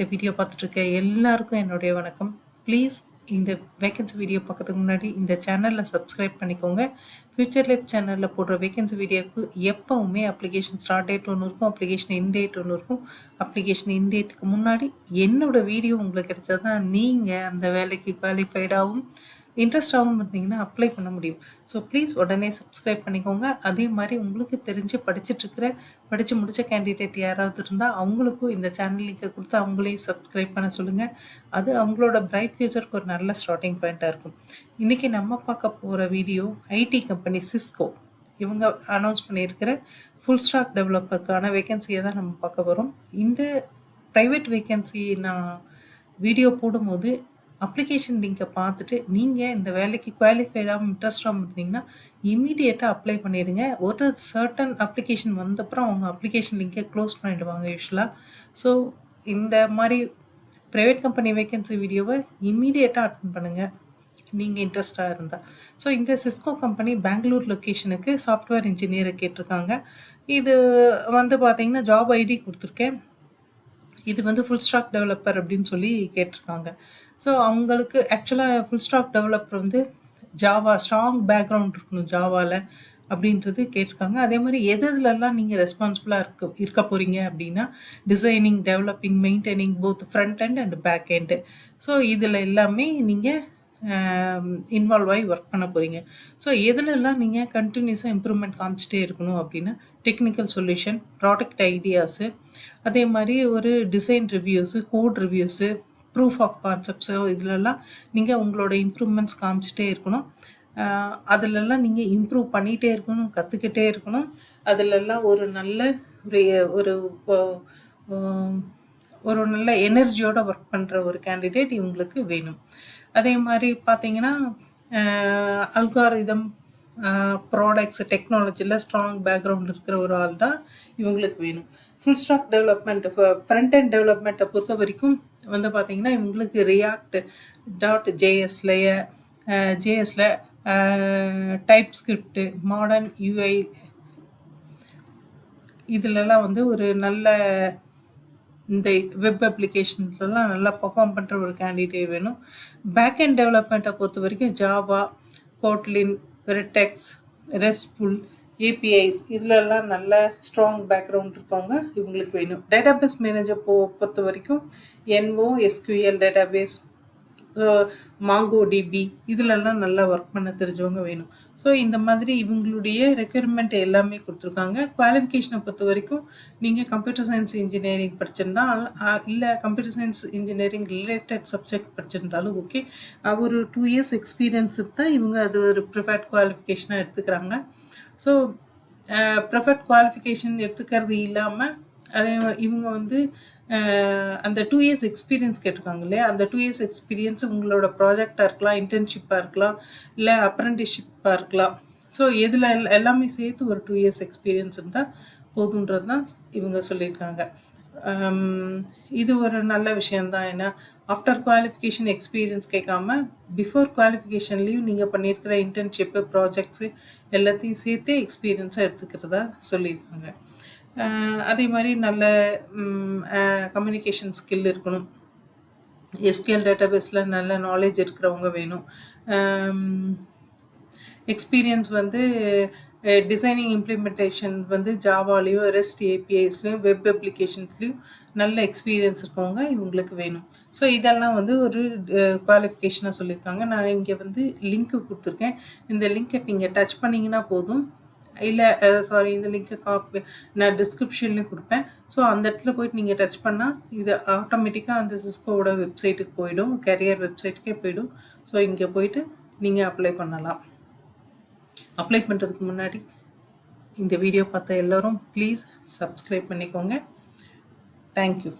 இந்த வீடியோ பார்த்துட்ருக்க எல்லாருக்கும் என்னுடைய வணக்கம். ப்ளீஸ் இந்த வேகன்சி வீடியோ பார்க்கறதுக்கு முன்னாடி இந்த சேனலில் சப்ஸ்கிரைப் பண்ணிக்கோங்க. ஃபியூச்சர் லைஃப் சேனலில் போடுற வேகன்சி வீடியோவுக்கு எப்போவுமே அப்ளிகேஷன் ஸ்டார்ட் டேட் ஒன்று இருக்கும், அப்ளிகேஷன் இன் டேட் ஒன்று இருக்கும். அப்ளிகேஷன் இன் டேட்டுக்கு முன்னாடி என்னோடய வீடியோ உங்களுக்கு கிடைச்சா தான் நீங்கள் அந்த வேலைக்கு குவாலிஃபைடாகவும் இன்ட்ரெஸ்டாகவும் இருந்தீங்கன்னா அப்ளை பண்ண முடியும். ஸோ ப்ளீஸ் உடனே சப்ஸ்கிரைப் பண்ணிக்கோங்க. அதே மாதிரி உங்களுக்கு தெரிஞ்சு படித்து முடித்த கேண்டிடேட் யாராவது இருந்தால் அவங்களுக்கும் இந்த சேனல் லிங்கை கொடுத்து அவங்களையும் சப்ஸ்கிரைப் பண்ண சொல்லுங்கள். அது அவங்களோட பிரைட் ஃபியூச்சருக்கு ஒரு நல்ல ஸ்டார்டிங் பாயிண்ட்டாக இருக்கும். இன்றைக்கி நம்ம பார்க்க போகிற வீடியோ ஐடி கம்பெனி சிஸ்கோ இவங்க அனௌன்ஸ் பண்ணியிருக்கிற ஃபுல் ஸ்டாக் டெவலப்பருக்கான வேகன்சியை தான் நம்ம பார்க்க போகிறோம். இந்த ப்ரைவேட் வேகன்சி நான் வீடியோ போடும்போது அப்ளிகேஷன் லிங்கை பார்த்துட்டு நீங்கள் இந்த வேலைக்கு குவாலிஃபைடாகவும் இன்ட்ரெஸ்டாகவும் இருந்தீங்கன்னா இமீடியட்டாக அப்ளை பண்ணிடுங்க. ஒரு சர்டன் அப்ளிகேஷன் வந்தப்புறம் அவங்க அப்ளிகேஷன் லிங்கை க்ளோஸ் பண்ணிவிடுவாங்க யூஸ்வலாக. ஸோ இந்த மாதிரி ப்ரைவேட் கம்பெனி வேகன்சி வீடியோவை இமீடியட்டாக அட்டென்ட் பண்ணுங்கள் நீங்கள் இன்ட்ரெஸ்டாக இருந்தால். ஸோ இந்த சிஸ்கோ கம்பெனி பெங்களூர் லொக்கேஷனுக்கு சாஃப்ட்வேர் இன்ஜினியரை கேட்டிருக்காங்க. இது வந்து பார்த்திங்கன்னா ஜாப் ஐடி கொடுத்துருக்கேன். இது வந்து ஃபுல் ஸ்டாக் டெவலப்பர் அப்படின்னு சொல்லி கேட்டிருக்காங்க. ஸோ அவங்களுக்கு ஆக்சுவலாக ஃபுல் ஸ்டாக் டெவலப்பர் வந்து ஜாவா ஸ்ட்ராங் பேக்ரவுண்ட் இருக்கணும் ஜாவாவில் அப்படின்றது கேட்டிருக்காங்க. அதே மாதிரி எதுலெல்லாம் நீங்கள் ரெஸ்பான்சிபிளாக இருக்க போகிறீங்க அப்படின்னா designing, developing, maintaining both front end and back end. So இதில் எல்லாமே நீங்கள் இன்வால்வ் ஆகி ஒர்க் பண்ண போகிறீங்க. ஸோ எதுலெல்லாம் நீங்கள் கண்டினியூஸாக இம்ப்ரூவ்மெண்ட் காமிச்சிட்டே இருக்கணும் அப்படின்னா டெக்னிக்கல் சொல்யூஷன், ப்ராடக்ட் ஐடியாஸு, அதே மாதிரி ஒரு design reviews, code reviews, proof of கான்செப்ட்ஸோ இதிலெல்லாம் நீங்கள் உங்களோட இம்ப்ரூவ்மெண்ட்ஸ் காமிச்சிட்டே இருக்கணும். அதிலெல்லாம் நீங்கள் இம்ப்ரூவ் பண்ணிகிட்டே இருக்கணும், கற்றுக்கிட்டே இருக்கணும். அதிலெல்லாம் ஒரு நல்ல ஒரு ஒரு நல்ல எனர்ஜியோடு ஒர்க் பண்ணுற ஒரு கேண்டிடேட் இவங்களுக்கு வேணும். அதே மாதிரி பார்த்தீங்கன்னா அல்காரிதம், ப்ராடக்ட்ஸ், டெக்னாலஜியில் ஸ்ட்ராங் பேக்ரவுண்ட் இருக்கிற ஒரு ஆள் தான் இவங்களுக்கு வேணும். Full stack development, front end டெவலப்மெண்ட்டை பொறுத்த வரைக்கும் வந்து பார்த்திங்கன்னா இவங்களுக்கு react.jsல டைப் ஸ்கிரிப்டு, மாடர்ன் யூஐ இதிலெல்லாம் வந்து ஒரு நல்ல இந்த வெப் அப்ளிகேஷன்ஸ்லாம் நல்லா பர்ஃபார்ம் பண்ணுற ஒரு கேண்டிடேட் வேணும். பேக் அண்ட் டெவலப்மெண்ட்டை பொறுத்த வரைக்கும் Java, Kotlin, vertex, RESTful, APIs இதிலெல்லாம் நல்ல ஸ்ட்ராங் பேக்ரவுண்ட் இருக்கவங்க இவங்களுக்கு வேணும். டேட்டாபேஸ் மேனேஜர் பொறுத்த வரைக்கும் NoSQL டேட்டாபேஸ், MongoDB இதிலெல்லாம் நல்லா ஒர்க் பண்ண தெரிஞ்சவங்க வேணும். ஸோ இந்த மாதிரி இவங்களுடைய ரெக்யர்மெண்ட் எல்லாமே கொடுத்துருக்காங்க. குவாலிஃபிகேஷனை பொறுத்த வரைக்கும் நீங்கள் கம்ப்யூட்டர் சயின்ஸ் இன்ஜினியரிங் படிச்சிருந்தா இல்லை computer science engineering related subject படிச்சிருந்தாலும் ஓகே. ஒரு 2 years எக்ஸ்பீரியன்ஸ் தான் இவங்க அது ஒரு ப்ரிஃபர்ட் குவாலிஃபிகேஷனாக எடுத்துக்கிறாங்க. ஸோ ப்ரிஃபர்ட் குவாலிஃபிகேஷன் எடுத்துக்கிறது இல்லாமல் அதே இவங்க வந்து அந்த 2 years எக்ஸ்பீரியன்ஸ் கேட்டிருக்காங்க இல்லையா, அந்த 2 years எக்ஸ்பீரியன்ஸ் உங்களோட ப்ராஜெக்டாக இருக்கலாம், இன்டர்ன்ஷிப்பாக இருக்கலாம், இல்லை அப்ரெண்டிஸ்ஷிப்பாக இருக்கலாம். ஸோ இதில் எல்லாமே சேர்த்து ஒரு 2 years எக்ஸ்பீரியன்ஸ் இருந்தால் போதுன்றது தான் இவங்க சொல்லியிருக்காங்க. இது ஒரு நல்ல விஷயந்தான். ஏன்னா ஆஃப்டர் குவாலிஃபிகேஷன் எக்ஸ்பீரியன்ஸ் கேட்காம பிஃபோர் குவாலிஃபிகேஷன்லேயும் நீங்கள் பண்ணியிருக்கிற இன்டர்ன்ஷிப்பு, ப்ராஜெக்ட்ஸு எல்லாத்தையும் சேர்த்தே எக்ஸ்பீரியன்ஸாக எடுத்துக்கிறதா சொல்லியிருக்காங்க. அதே மாதிரி நல்ல கம்யூனிகேஷன் ஸ்கில் இருக்கணும். SQL டேட்டாபேஸில் நல்ல நாலேஜ் இருக்கிறவங்க வேணும். எக்ஸ்பீரியன்ஸ் வந்து டிசைனிங், இம்ப்ளிமெண்டேஷன் வந்து ஜாவாலேயும், ரெஸ்ட் ஏபிஐஸ்லேயும், வெப் அப்ளிகேஷன்ஸ்லேயும் நல்ல எக்ஸ்பீரியன்ஸ் இருக்கவங்க இவங்களுக்கு வேணும். ஸோ இதெல்லாம் வந்து ஒரு குவாலிஃபிகேஷனாக சொல்லியிருக்காங்க. நான் இங்கே வந்து லிங்க்கு கொடுத்துருக்கேன். இந்த லிங்க்கை நீங்கள் டச் பண்ணிங்கன்னா போதும். இல்லை இந்த லிங்க்கை நான் டிஸ்கிரிப்ஷன்லேயும் கொடுப்பேன். ஸோ அந்த இடத்துல போய்ட்டு நீங்கள் டச் பண்ணால் இது ஆட்டோமேட்டிக்காக அந்த சிஸ்கோவோட வெப்சைட்டுக்கு போயிடும், கரியர் வெப்சைட்டுக்கே போயிடும். ஸோ இங்கே போயிட்டு நீங்கள் அப்ளை பண்ணலாம். அப்ளை பண்ணுறதுக்கு முன்னாடி இந்த வீடியோ பார்த்த எல்லோரும் ப்ளீஸ் சப்ஸ்கிரைப் பண்ணிக்கோங்க. தேங்க்யூ.